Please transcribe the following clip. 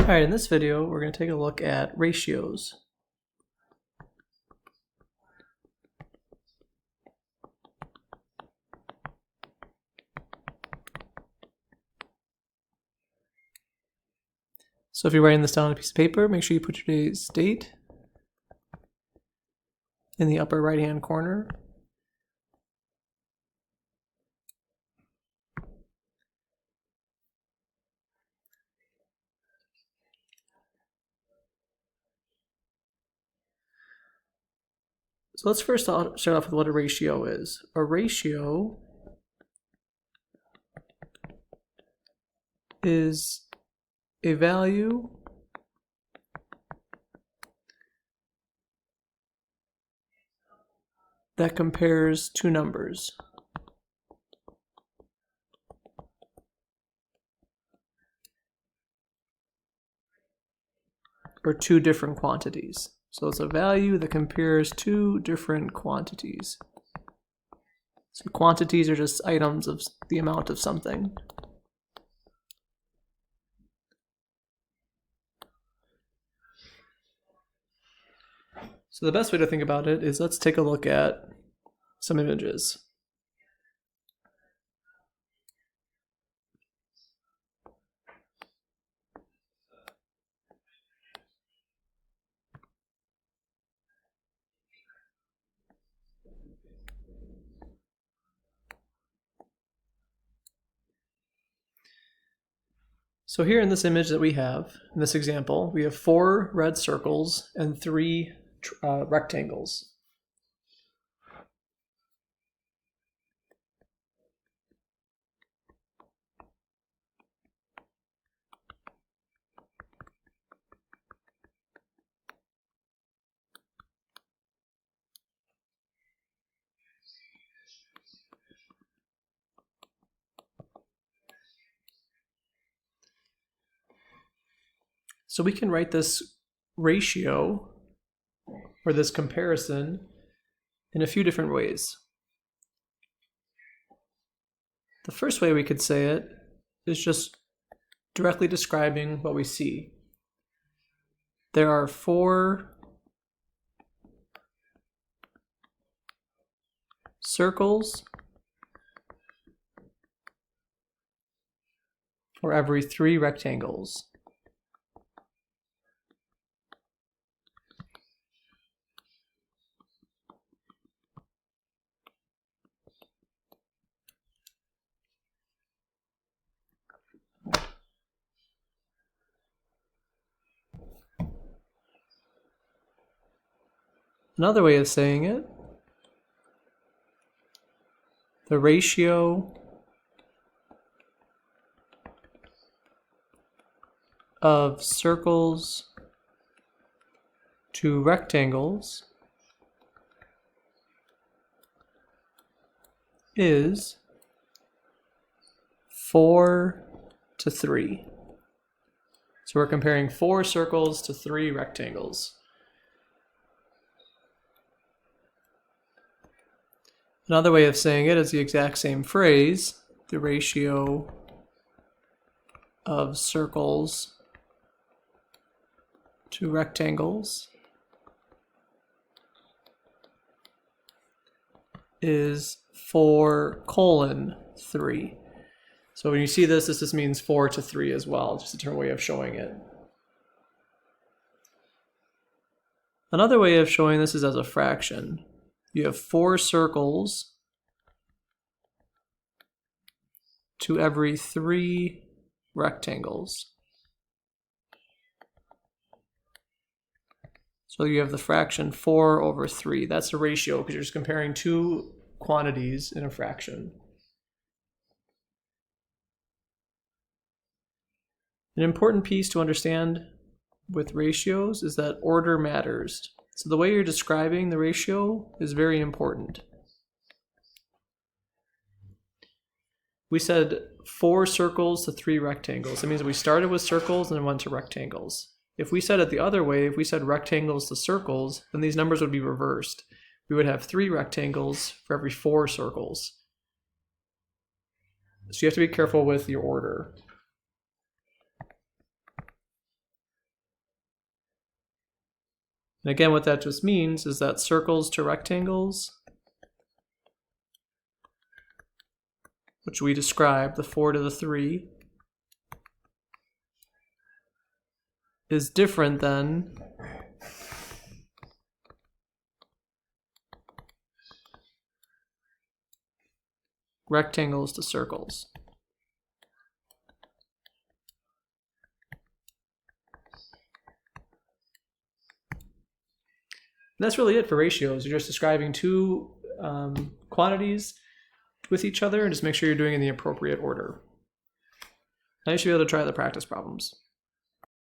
Alright, in this video, we're going to take a look at ratios. So if you're writing this down on a piece of paper, make sure you put today's date in the upper right-hand corner. So let's first start off with what a ratio is. A ratio is a value that compares two numbers. Or two different quantities. So it's a value that compares two different quantities. So quantities are just items of the amount of something. So the best way to think about it is, let's take a look at some images. So here in this image that we have, in this example, we have 4 red circles and 3 rectangles. So we can write this ratio, or this comparison, in a few different ways. The first way we could say it is just directly describing what we see. There are 4 circles for every 3 rectangles. Another way of saying it, the ratio of circles to rectangles is 4:3. So we're comparing 4 circles to 3 rectangles. Another way of saying it is the exact same phrase, the ratio of circles to rectangles is 4:3. So when you see this just means 4:3 as well, just a different way of showing it. Another way of showing this is as a fraction. You have 4 circles to every 3 rectangles. So you have the fraction 4/3. That's a ratio because you're just comparing 2 quantities in a fraction. An important piece to understand with ratios is that order matters. So the way you're describing the ratio is very important. We said 4 circles to 3 rectangles. That means we started with circles and then went to rectangles. If we said it the other way, if we said rectangles to circles, then these numbers would be reversed. We would have 3 rectangles for every 4 circles. So you have to be careful with your order. And again, what that just means is that circles to rectangles, which we describe, the 4 to the 3, is different than rectangles to circles. And that's really it for ratios. You're just describing two quantities with each other, and just make sure you're doing it in the appropriate order. Now you should be able to try the practice problems.